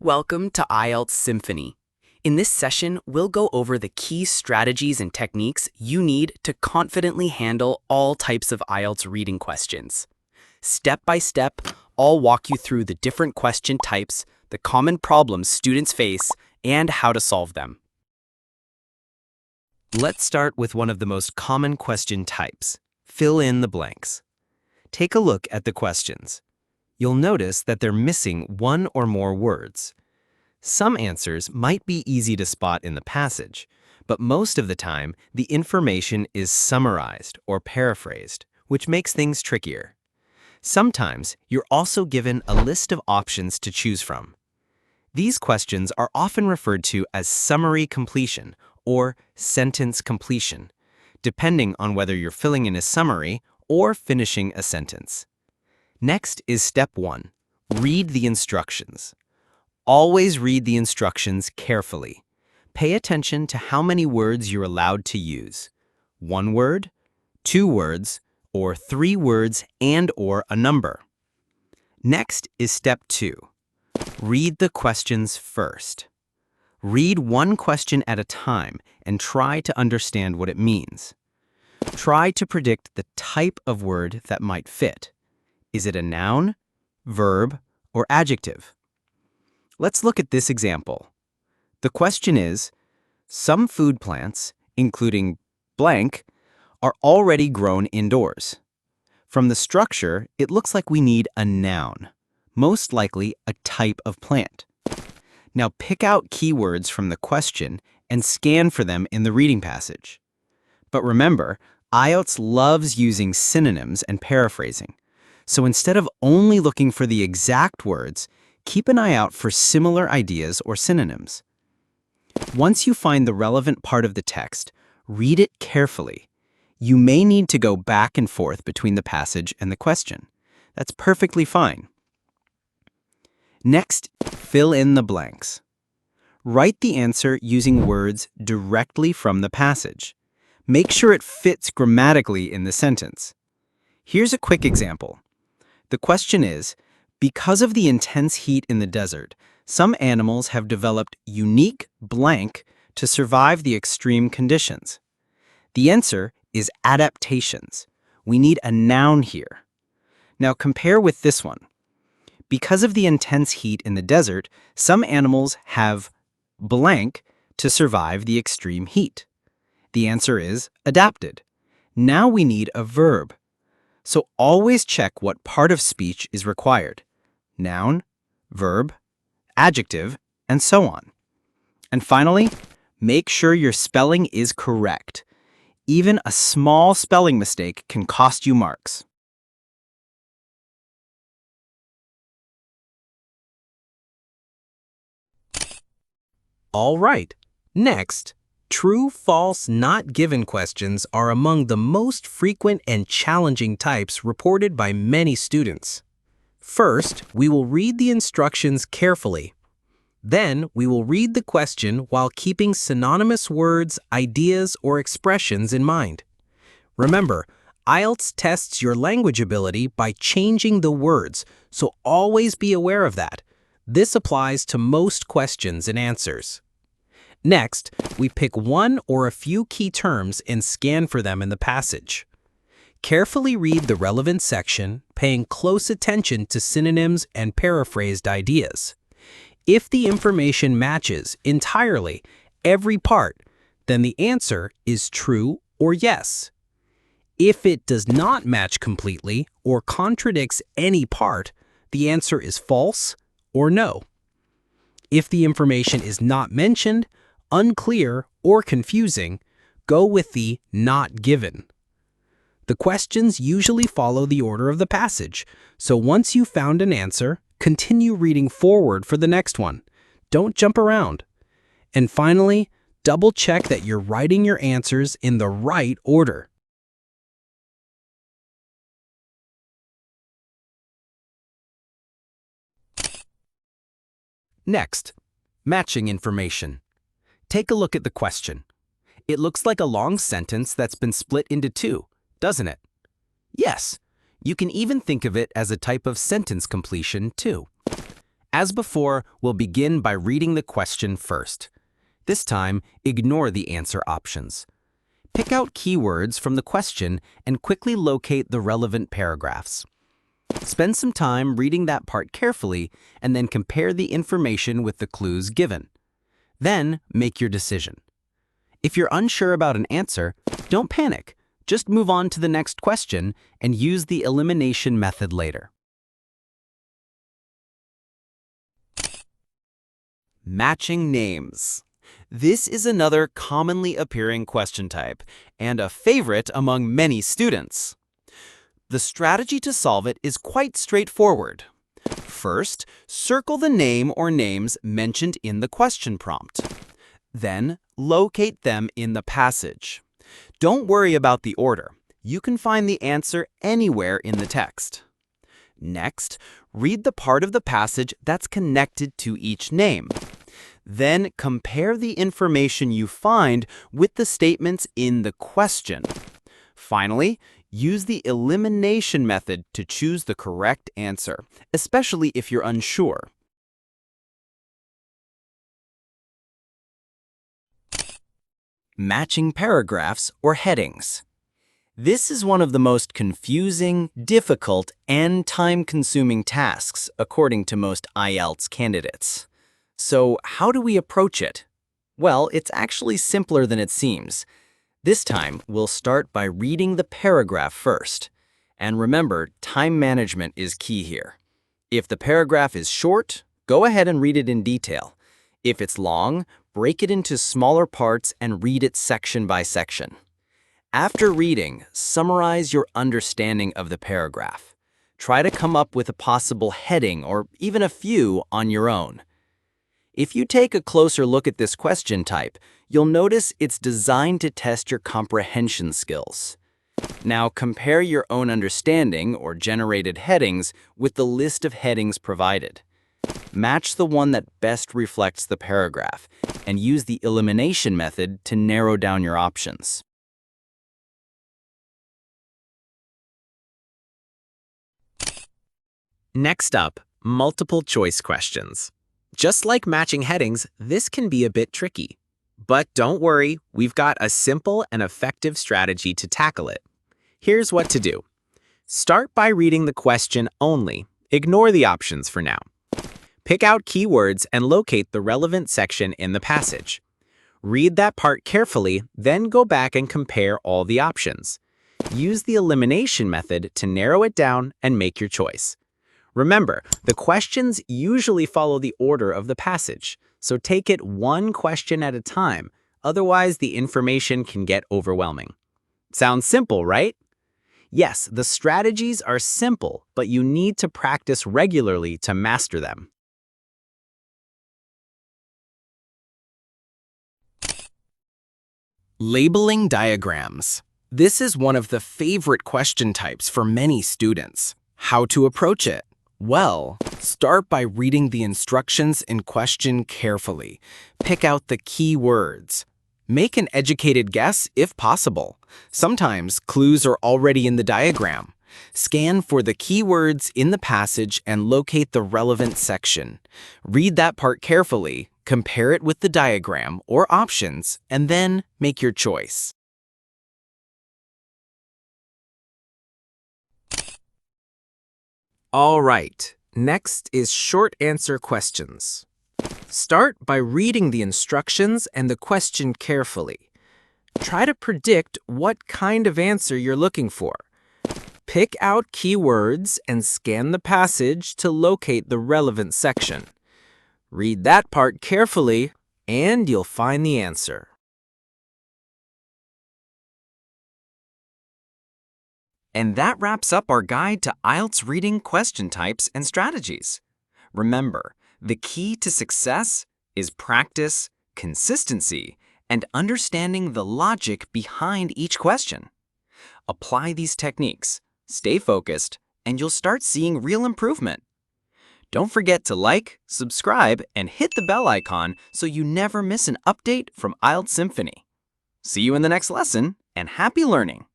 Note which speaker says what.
Speaker 1: Welcome to IELTS Symphony. In this session, we'll go over the key strategies and techniques you need to confidently handle all types of IELTS reading questions. Step by step, I'll walk you through the different question types, the common problems students face, and how to solve them. Let's start with one of the most common question types. Fill in the blanks. Take a look at the questions. You'll notice that they're missing one or more words. Some answers might be easy to spot in the passage, but most of the time, the information is summarized or paraphrased, which makes things trickier. Sometimes, you're also given a list of options to choose from. These questions are often referred to as summary completion or sentence completion, depending on whether you're filling in a summary or finishing a sentence. Next is step 1. Read the instructions. Always read the instructions carefully. Pay attention to how many words you're allowed to use. 1 word, 2 words, or 3 words and/or a number. Next is step 2. Read the questions first. Read one question at a time and try to understand what it means. Try to predict the type of word that might fit. Is it a noun, verb, or adjective? Let's look at this example. The question is, some food plants, including blank, are already grown indoors. From the structure, it looks like we need a noun, most likely a type of plant. Now pick out keywords from the question and scan for them in the reading passage. But remember, IELTS loves using synonyms and paraphrasing. So instead of only looking for the exact words, keep an eye out for similar ideas or synonyms. Once you find the relevant part of the text, read it carefully. You may need to go back and forth between the passage and the question. That's perfectly fine. Next, fill in the blanks. Write the answer using words directly from the passage. Make sure it fits grammatically in the sentence. Here's a quick example. The question is, because of the intense heat in the desert, some animals have developed unique blank to survive the extreme conditions. The answer is adaptations. We need a noun here. Now compare with this one. Because of the intense heat in the desert, some animals have blank to survive the extreme heat. The answer is adapted. Now we need a verb. So always check what part of speech is required. Noun, verb, adjective, and so on. And finally, make sure your spelling is correct. Even a small spelling mistake can cost you marks. All right. Next, true, false, not given questions are among the most frequent and challenging types reported by many students. First, we will read the instructions carefully. Then, we will read the question while keeping synonymous words, ideas, or expressions in mind. Remember, IELTS tests your language ability by changing the words, so always be aware of that. This applies to most questions and answers. Next, we pick one or a few key terms and scan for them in the passage. Carefully read the relevant section, paying close attention to synonyms and paraphrased ideas. If the information matches entirely every part, then the answer is true or yes. If it does not match completely or contradicts any part, the answer is false or no. If the information is not mentioned, unclear, or confusing, go with the not given. The questions usually follow the order of the passage, so once you've found an answer, continue reading forward for the next one. Don't jump around. And finally, double-check that you're writing your answers in the right order. Next, matching information. Take a look at the question. It looks like a long sentence that's been split into 2, doesn't it? Yes, you can even think of it as a type of sentence completion too. As before, we'll begin by reading the question first. This time, ignore the answer options. Pick out keywords from the question and quickly locate the relevant paragraphs. Spend some time reading that part carefully and then compare the information with the clues given. Then, make your decision. If you're unsure about an answer, don't panic. Just move on to the next question and use the elimination method later. Matching names. This is another commonly appearing question type and a favorite among many students. The strategy to solve it is quite straightforward. First, circle the name or names mentioned in the question prompt. Then, locate them in the passage. Don't worry about the order. You can find the answer anywhere in the text. Next, read the part of the passage that's connected to each name. Then compare the information you find with the statements in the question. Finally, use the elimination method to choose the correct answer, especially if you're unsure. Matching paragraphs or headings. This is one of the most confusing, difficult, and time-consuming tasks, according to most IELTS candidates. So, how do we approach it? Well, it's actually simpler than it seems. This time, we'll start by reading the paragraph first. And remember, time management is key here. If the paragraph is short, go ahead and read it in detail. If it's long, break it into smaller parts and read it section by section. After reading, summarize your understanding of the paragraph. Try to come up with a possible heading or even a few on your own. If you take a closer look at this question type, you'll notice it's designed to test your comprehension skills. Now compare your own understanding or generated headings with the list of headings provided. Match the one that best reflects the paragraph and use the elimination method to narrow down your options. Next up, multiple choice questions. Just like matching headings, this can be a bit tricky. But don't worry, we've got a simple and effective strategy to tackle it. Here's what to do. Start by reading the question only. Ignore the options for now. Pick out keywords and locate the relevant section in the passage. Read that part carefully, then go back and compare all the options. Use the elimination method to narrow it down and make your choice. Remember, the questions usually follow the order of the passage, so take it one question at a time, otherwise the information can get overwhelming. Sounds simple, right? Yes, the strategies are simple, but you need to practice regularly to master them. Labeling diagrams. This is one of the favorite question types for many students. How to approach it? Well, start by reading the instructions in question carefully. Pick out the key words. Make an educated guess if possible. Sometimes clues are already in the diagram. Scan for the keywords in the passage and locate the relevant section. Read that part carefully, compare it with the diagram or options, and then make your choice. All right, next is short answer questions. Start by reading the instructions and the question carefully. Try to predict what kind of answer you're looking for. Pick out keywords and scan the passage to locate the relevant section. Read that part carefully, and you'll find the answer. And that wraps up our guide to IELTS reading question types and strategies. Remember, the key to success is practice, consistency, and understanding the logic behind each question. Apply these techniques, stay focused, and you'll start seeing real improvement. Don't forget to like, subscribe, and hit the bell icon so you never miss an update from IELTS Symphony. See you in the next lesson, and happy learning!